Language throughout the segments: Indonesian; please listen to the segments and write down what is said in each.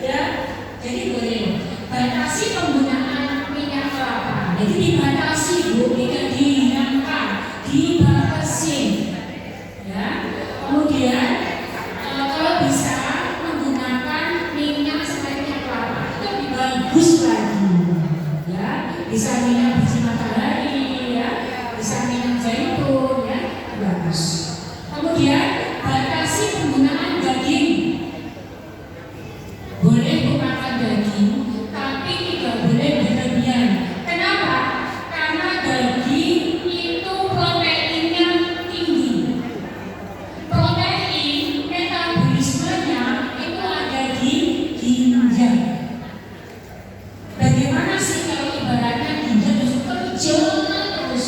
Ya, jadi boleh batasi penggunaan minyak kelapa. Jadi dibatasi, Bu, tidak dihilangkan, dibatasi. Ya, kemudian kalau bisa menggunakan minyak selain minyak kelapa itu lebih bagus lagi. Ya, bisa minyak biji matahari, ya, bisa minyak zaitun, ya, bagus. Kemudian batasi penggunaan daging. Boleh makan daging, tapi tidak boleh berlebihan. Kenapa? Karena daging itu proteinnya tinggi. Protein metabolismenya itu ada di ginjal. Bagaimana sih kalau ibaratnya ginjal terus kerja terus?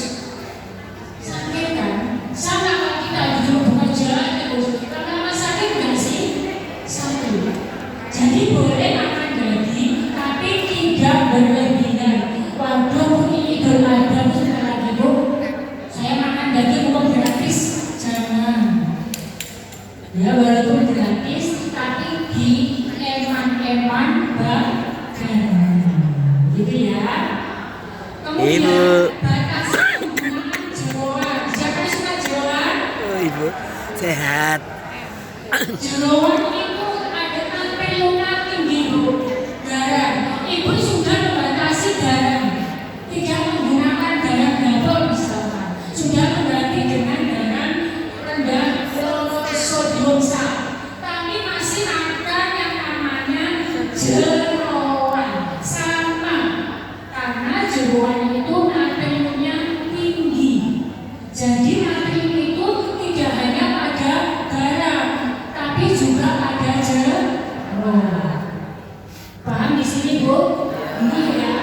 Sakit kan? Sama kalau kita duduk bekerja terus, lama-lama sakit nggak sih? Sakit. Jadi boleh makan daging, tapi tidak berlebihan. Waduh, ini idul adha sebentar lagi, Bu. Saya makan daging bukan gratis, jangan. Ya, walaupun gratis, tapi di eman-eman badan. Gitu ya. Kemudian batasi penggunaan jeroan. Siapa yang suka jeroan? Oh, Ibu sehat. Jeroan itu ada lemak tinggi, Bu. Garam. Ibu sudah membatasi garam. Tidak menggunakan garam dapur misalkan. Sudah mengganti dengan garam rendah sodium sat. Tapi masih makan yang namanya jeroan. Sama. Karena jeroan itu natriumnya tinggi. Jadi natrium itu tidak hanya pada garam, tapi juga ada jeroan. Paham di sini, Bu? Ini ya.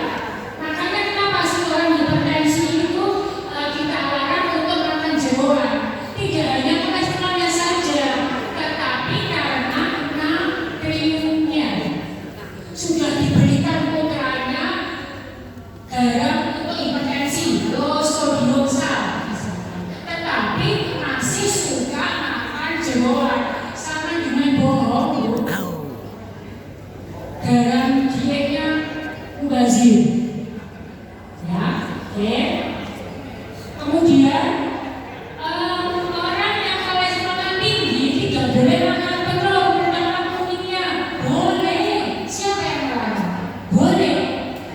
Makanya kenapa sih orang hipertensi itu kita larang untuk makan jeroan? Tidak hanya kolesterolnya saja, tetapi karena natriumnya sudah diberikan putranya garam untuk hipertensi, low sodium sat, tetapi masih suka makan jeroan. Sama dengan bohong, Bu. Garam dietnya mubazir. Ya, oke. Kemudian orang yang kolesterolnya tinggi tidak boleh makan telur dengan kuningnya. Boleh. Siapa yang melarang? Boleh.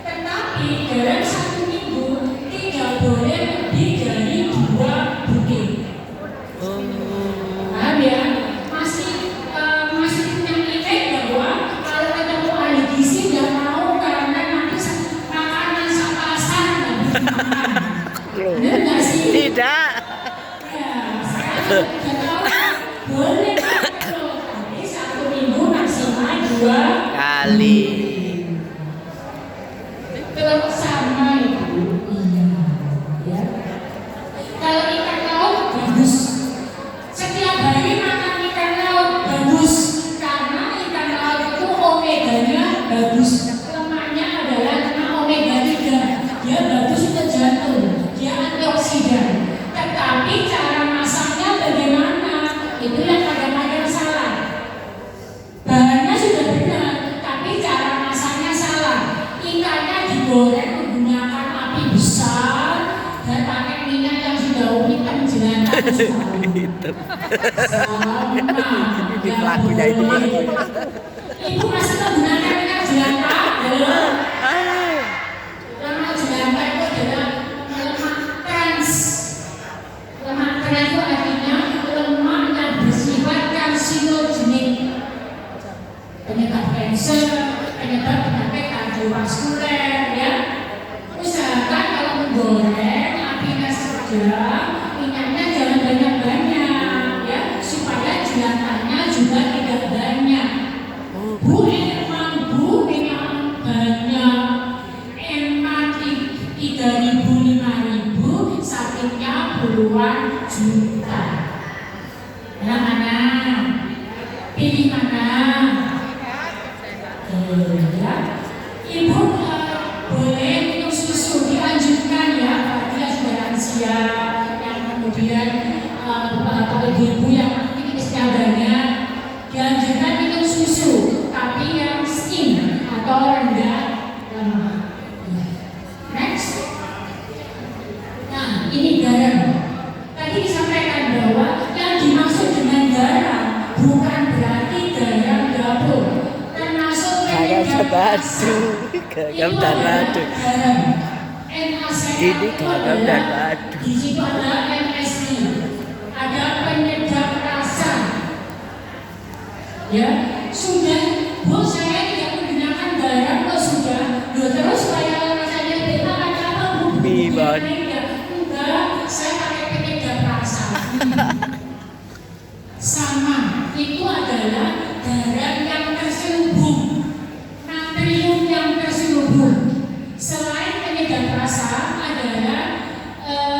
Tetapi dalam 1 minggu tidak boleh lebih dari 2 butir. Paham ya? Masih punya ide bahwa kalau ketemu ahli gizi nggak mau karena nanti makanan sapasar nggak bisa makan. Benar nggak sih? Tidak. Ya, saya nggak tahu. Boleh kalau tapi 1 minggu maksimal 2 Kali. Telur sama Ibu. Iya. Ya. Kalau ikan laut bagus. Setiap hari makan ikan laut bagus karena ikan laut itu omeganya bagus. Lemaknya adalah lemak omega 3. Dia bagus untuk jantung. Dia antioksidan. Tetapi cara masaknya bagaimana? Itu yang kadang-kadang salah. Bahannya sudah benar, tapi cara masaknya salah. Ikannya digoreng menggunakan api besar dan pakai minyak yang sudah hitam jelantah. Ini pelakunya itu. Ibu masih menggunakan minyak jelantah? Belum. Lemak jelantah itu adalah lemak trans. Lemak trans itu artinya lemak yang bersifat karsinogenik, penyebab kanker, penyebab penyakit kardiovaskuler, ya. Usahakan kalau menggoreng apinya sedang, minyaknya jangan banyak-banyak, ya, supaya jelantahnya juga tidak banyak. Bu, emang Bu minyak banyak, emang 3.000 5.000, sakitnya puluhan juta. Yang mana? Pilih mana? Ya. Ibu boleh minum susu, dianjurkan ya, bagi yang sudah lansia, yang kemudian bapak-bapak ibu-ibu yang aktivitasnya batu, garam dan batu. Ini garam dan batu. Di situ ada MSG, ada penyedap rasa. Ya, sudah, Bu, saya tidak menggunakan garam kok sudah. Loh, terus supaya rasanya beda ada apa, Bu? Bibon. Enggak, saya pakai penyedap rasa. Sama, itu adalah garam yang terselubung, natrium yang terselubung. Selain penyedap rasa adalah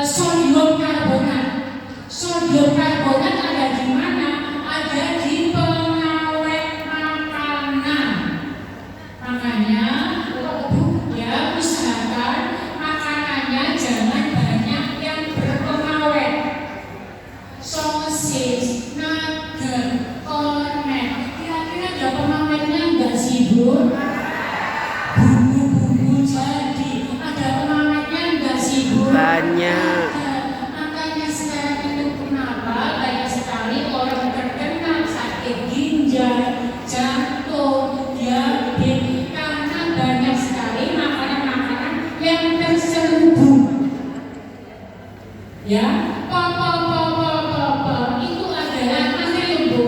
sodium karbonat. Sodium karbonat ada di mana? Ada di pengawet makanan. Makanya, Bu, ya usahakan makanannya jangan banyak yang berpengawet. Sosis, nugget, kornet, kira-kira ada pengawetnya enggak sih, Bu? Bumbu-bumbu jadi, ada pengawetnya enggak sih, Bu? Banyak. Makanya sekarang itu kenapa banyak sekali orang terkena sakit ginjal, jantung, diabetes, karena banyak sekali makanan-makanan yang terselubung. Ya, itu adalah natrium, Bu.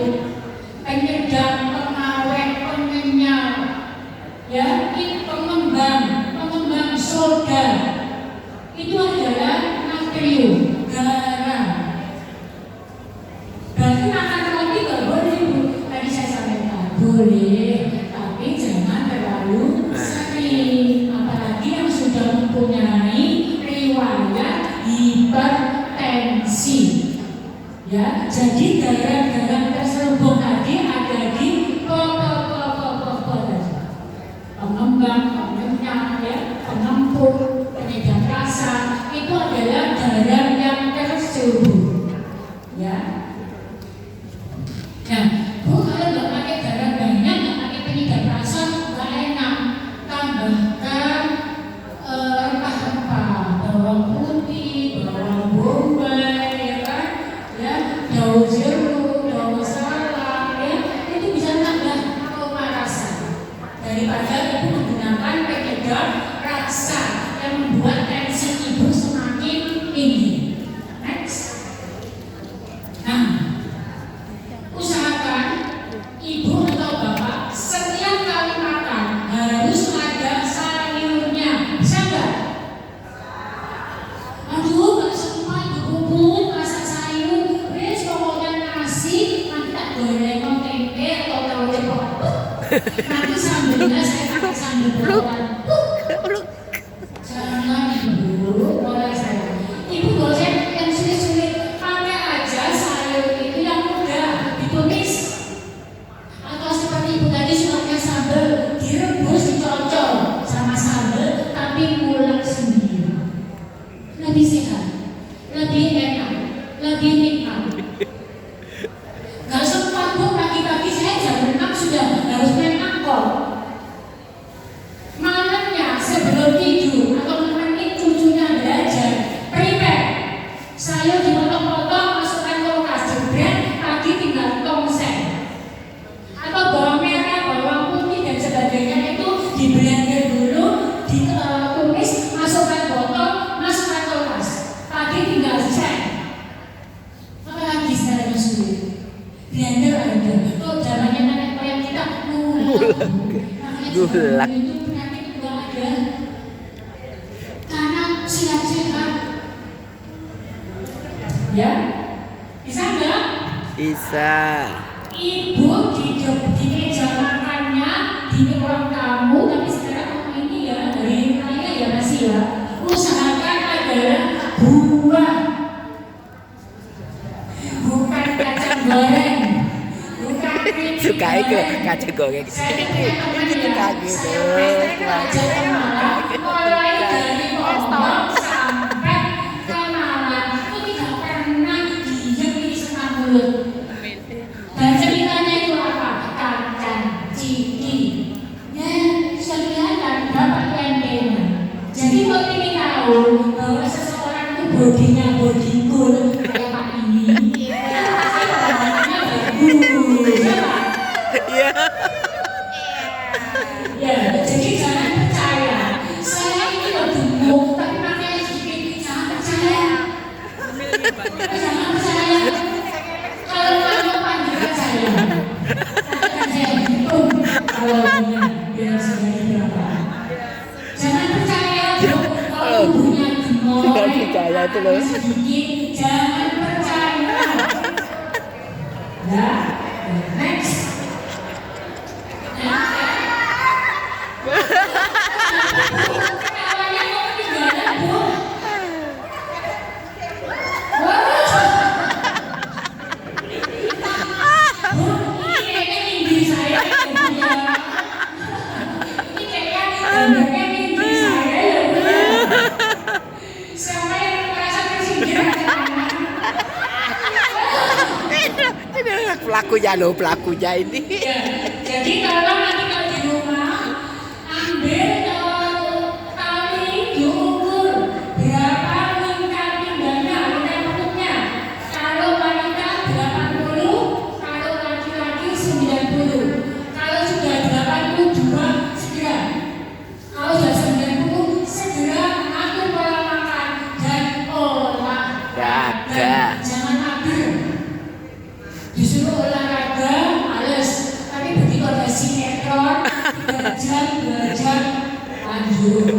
Penyedap, pengawet, pengenyal, ya, ini pengembang soda. Itu adalah natrium, garam. Berarti makan roti nggak boleh, Bu. Tadi saya sampaikan boleh, tapi jangan terlalu sering. Apalagi yang sudah mempunyai riwayat hipertensi. Ya, jadi garam-garam terselubung tadi ada di pengembang, pengenyal, ya, pengempur, penyedap rasa. Itu adalah garam yang terselubung. Ya. Nah, Bu, kalau nggak pakai garam banyak, nggak pakai penyedap rasa, nggak enak. Tambahkan rempah-rempah, bawang putih, bawang bombay, ya kan? Ya, daun jeruk, daun salam, ya, itu bisa nambah aroma rasa. Daripada Ibu menggunakan penyedap rasa yang membuat tensi Ibu semakin tinggi. Next. Nah, usahakan Ibu atau Bapak setiap kali makan harus ada sayurnya. Bisa nggak? Aduh, nggak semua Ibu puput masak sayur. Pokoknya nasi nanti tak goreng tempe atau tahu cepok. Nanti sambelnya saya pakai sambal bawang. Jangan Ibu, boleh saya. Ibu boleh yang sulit-sulit, pakai aja sayur itu yang mudah ditumis. Atau seperti Ibu tadi suka sambal, direbus, dicocol sama sambal, tapi ngulek sendiri. Lebih sehat, lebih enak, lebih nikmat. Gak sempat, Bu, pagi-pagi saya jam 6 sudah harus main angkot. Malamnya sebelum tidur atau nemenin cucunya belajar, prepare. Sayur dipotong-potong, masukkan kulkas, jebret, pagi tinggal tongseng. Atau bawang merah, bawang putih dan sebagainya itu di blender dulu, ditumis, masukkan botol, masukkan kulkas. Pagi tinggal cek. Apalagi sekarang sulit. Blender ada. Tuh zamannya nenek moyang kita Gulak. itu penyakit juga ada. Karena sehat-sehat. Ya, bisa nggak? Bisa. Ibu di meja makannya di ruang tamu, tapi sekarang rumah ini ya hari raya ya masih ya. Usahakan adalah buah, bukan kacang goreng, bukan keripik Suka itu goreng. kacang goreng. Saya teman Itu ya, kaget. saya teman mulai dari ngomong sampai kenalan itu tidak pernah diam di setengah mulut. Dan ceritanya itu apa? Kacang ciki. Ya, sudah kelihatan Bapak UMP-nya. Jadi kalau ingin tahu bahwa seseorang itu bodinya body goal kayak Pak ini, namanya bagus, ya Pak? Iya. Ya, loh. sedikit, jangan percaya. Ya, next. Ketawanya kok ketinggalan, Bu? Bu, ini kayaknya mimpi saya ya, Bu, ya. Ini kayaknya gambarnya mimpi saya ya, Bu, ya. Siapa yang merasa tersindir anak-anak? Ini pelakunya loh, pelakunya ini. Ya, jadi kalau nanti kalau di rumah ambil tali diukur berapa lingkar pinggangnya, lingkar perutnya. Kalau wanita 80, kalau laki-laki 90. Kalau sudah 82 segera. Kalau sudah 90 segera atur pola makan dan olahraga. Jangan mager. Disuruh olahraga, males. Tapi begitu ada sinetron, 3 jam, lanjut.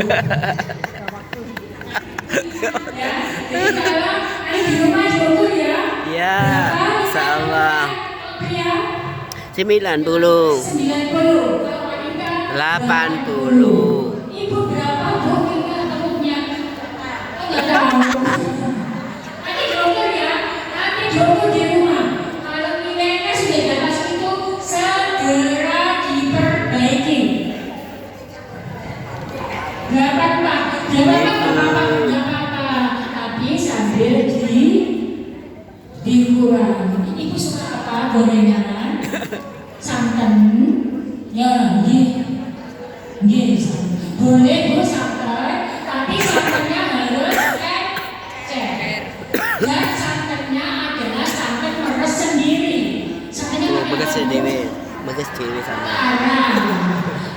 Ya, jadi kalau ada di rumah diukur ya. Ya, insyaallah. Pria 90, 90, kalau wanita 80. Ibu berapa Bu tinggal perutnya? Enggak tahu. Nanti diukur ya, nanti diukur di rumah. Kalau nilainya sudah di atas itu segera diperbaiki. Berapa Pak? Berapa? Tapi sambil dikurangi. Ibu suka apa? Gorengan, santan, ya, nggih, santan. Boleh Bu santan, tapi santannya harus encer. Dan santannya adalah santan meres sendiri. Santannya pakai Bekas apa, Bu? dewe, bekas dewe sama.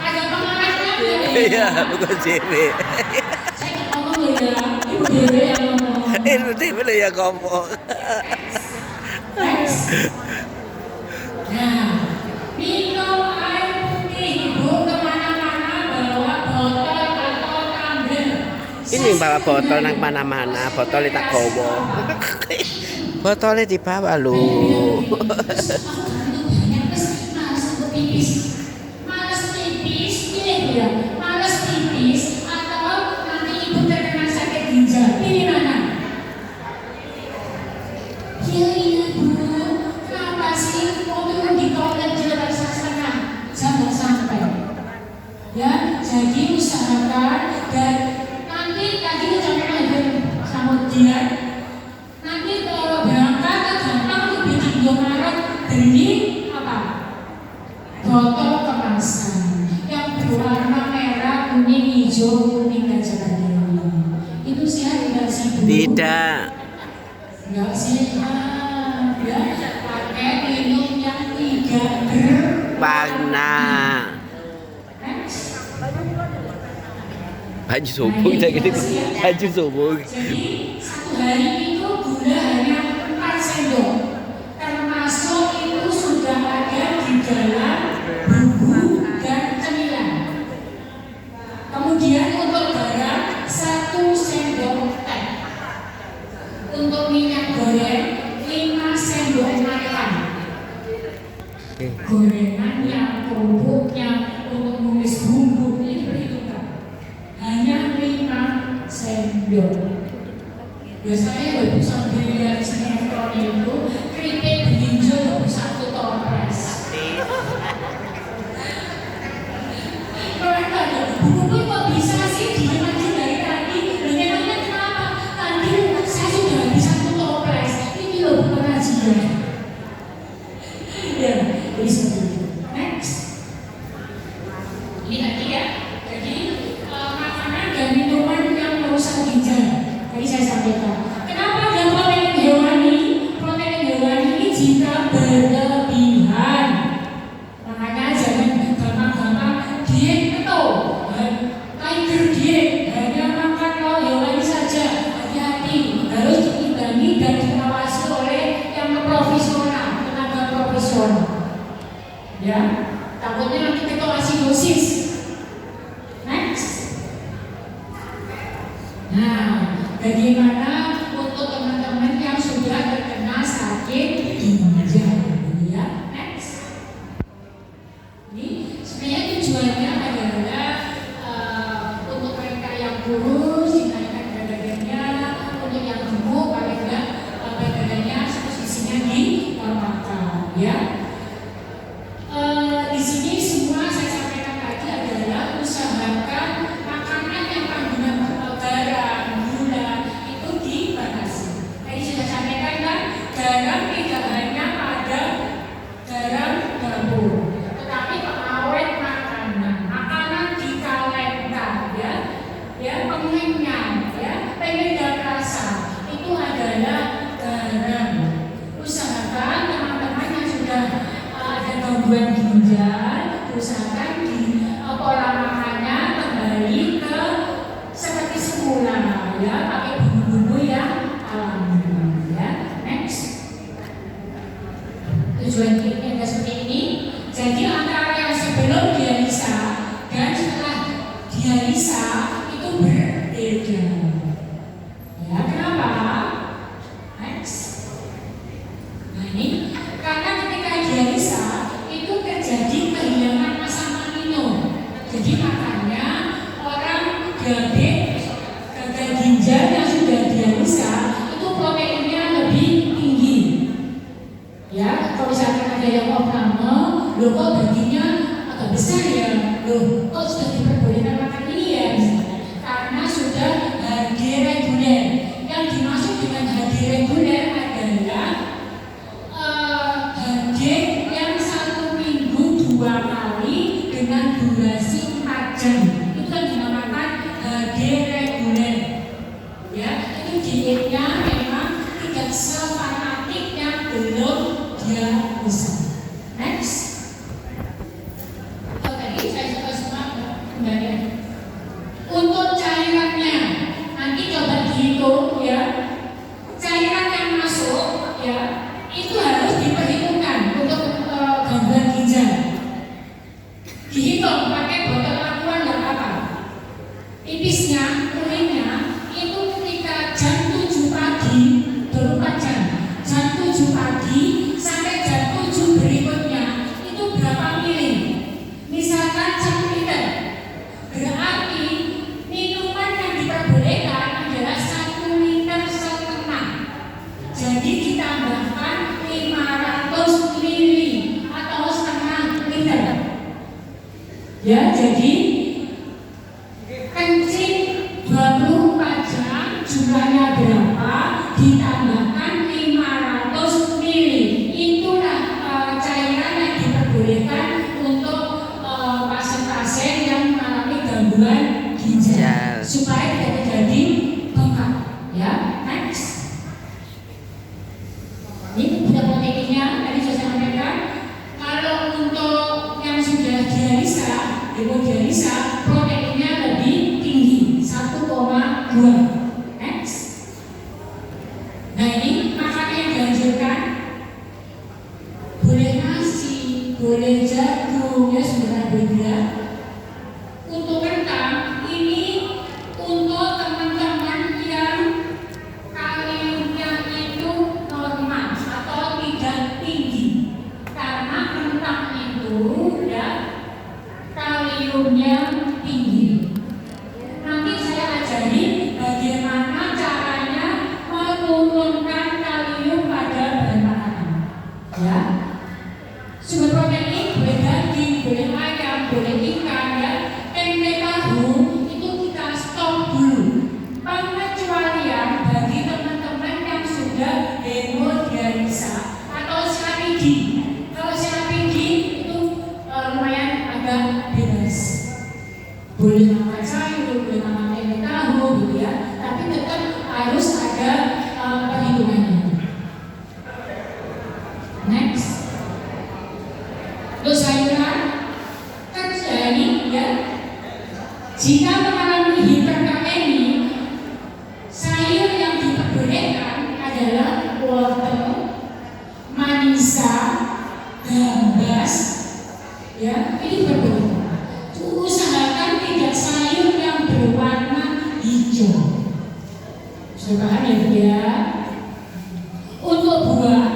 Ada pengarahnya nggak? Iya, bekas dewe. Saya nggak ngomong loh ya, Ibu Dewi yang ngomong. Ini dewe lo ya ngomong. Next. Nah, minum air putih, Ibu kemana-mana bawa botol atau tumbler. Ini bawa botol nang mana-mana, botolnya tak gowo. Botolnya dibawa lo. Males pipis, pilih ya. Males pipis atau nanti ibu terkena sakit ginjal. Pilih mana? Pilih Bu. Kenapa sih mau turun di toilet di luar setengah? Jangan sampai. Ya, jadi usahakan dan nanti tadi ucapkan sama dia. Nanti kalau berangkat gampang untuk bikin Indomaret beli apa? Botol kemasan yang berwarna merah, kuning, hijau, kuning dan sebagainya. Itu sehat tidak sih Bu? Tidak. Nggak sehat ya. Pakai minum yang 3 Warna. Next. Baju subuh kita gini. Baju subuh. Jadi 1 hari itu gula hanya 4 sendok. Termasuk itu sudah ada di dalam bumbu dan cemilan. Kemudian untuk garam 1 sendok teh. Untuk minyak goreng 5 sendok makan. Gorengannya, kerupuknya, untuk numis bumbu ini perhitungkan. Hanya 5 sendok. Biasanya Ibu sambil lihat sinetron itu keripik berinjil 1 toples. Mereka ada, Bu kok bisa sih diem aja dari tadi? Memangnya kenapa? Tadi saya sudah habis 1 toples. Ini loh pengajian. Ya, jadi seperti itu. Next. Ini tadi ya. Jadi makanan dan minuman yang merusak ginjal. Tadi saya sampaikan. Kenapa ada protein hewani? Protein hewani ini jika berlebihan. Makanya jangan gampang-gampang diet keto. Tiger diet hanya makan lauk hewani saja. Hati-hati, harus diimbangi dan diawasi oleh yang profesional, tenaga profesional. Ya, takutnya nanti ketoasidosis. Next. Nah, bagaimana ya. Di sini semua saya sampaikan tadi adalah usahakan makanan yang kandungan garam, gula itu dibatasi. Tadi sudah sampaikan kan, garam tidak hanya pada garam dapur, tetapi pengawet makanan dikalengkan, ya pengenyang, ya penyedap rasa itu adalah garam. Usahakan teman-teman yang sudah ada gangguan ginjal, usahakan di pola makannya kembali ke seperti semula, ya pakai bumbu-bumbu yang alami, ya. Next. Tujuan kliniknya seperti ini. Jadi antara yang sebelum dialisa dan setelah dialisa itu berbeda. Ya, kenapa? Next. Nah ini karena ketika dialisa itu terjadi kehilangan asam amino. Jadi makanya orang diabetes, gagal ginjal yang sudah dialisa itu proteinnya lebih tinggi. Ya, kalau misalkan ada yang opname, loh kok dagingnya agak besar ya, loh kok sudah diperbolehkan makan ini ya, misalnya. Karena sudah HG reguler. Yang dimaksud dengan HG reguler adalah HG yang 1 minggu 2 kali dengan durasi 4 jam. Itu yang dinamakan HG reguler. Ya, itu dietnya memang tidak sefanatik yang belum dialisa. Next. Tadi saya sudah semua kembali. Untuk cairannya nanti coba dihitung, ya. Cairan yang masuk, ya, itu harus diperhitungkan untuk gangguan ginjal. Dihitung pakai botol aqua dan apa? Tipisnya, urinnya itu ketika jam 7 pagi, 24 jam, jam 7 pagi sampai jam 7 berikutnya itu berapa mili? Misalkan 1 liter, berarti minuman yang diperbolehkan adalah 1,5 liter. Jadi ditambahkan 500 mili atau setengah liter. Ya, jadi kencing 24 jam jumlahnya berapa ditambahkan 500 mili. Itulah cairan yang diperbolehkan untuk pasien-pasien yang mengalami gangguan ginjal supaya tidak terjadi bengkak, ya. Next. Ini sudah proteinnya tadi sudah saya sampaikan. Kalau untuk yang sudah dialisa, hemodialisa, proteinnya lebih tinggi 1,2. Next. Nah ini makanan yang dianjurkan boleh nasi, boleh jagung, ya sudah beda. Untuk kentang ini untuk teman-teman yang kaliumnya itu normal atau tidak tinggi, karena kentang itu ya kaliumnya tinggi. Nanti saya ajari bagaimana caranya menurunkan kalium pada bahan makanan, ya. Sumber protein boleh daging, boleh ayam, boleh ikan, ya. Tempe tahu itu kita stop dulu. Pengecualian bagi teman-teman yang sudah hemodialisa atau CAPD. Kalau CAPD itu lumayan agak bebas. Boleh makan sayur, boleh makan tempe tahu, gitu ya. Tapi tetap harus ada perhitungannya. Next. Untuk sayuran terjadi, ya. Jika mengalami hiperkalemi, sayur yang diperbolehkan adalah wortel, manisa, gambas, ya, ini diperbolehkan. Usahakan tidak sayur yang berwarna hijau. Sudah paham ya, Bu, ya? Untuk buah,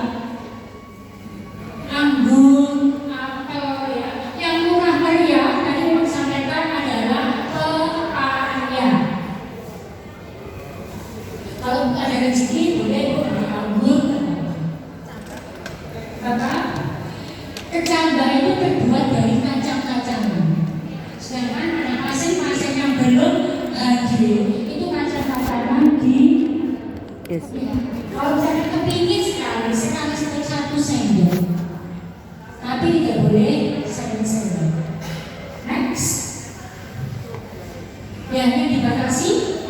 anggur, apel, ya, yang murah meriah tadi yang disampaikan adalah pepaya. Kalau ada rezeki boleh anggur, Bapak. Kecambah itu terbuat dari kacang-kacangan. Sedangkan pada pasien-pasien yang belum hadir itu kacang-kacangan di Yes. kalau misalnya kepingin sekali satu sendok, tapi tidak boleh sering-sering. Next, yang dibatasi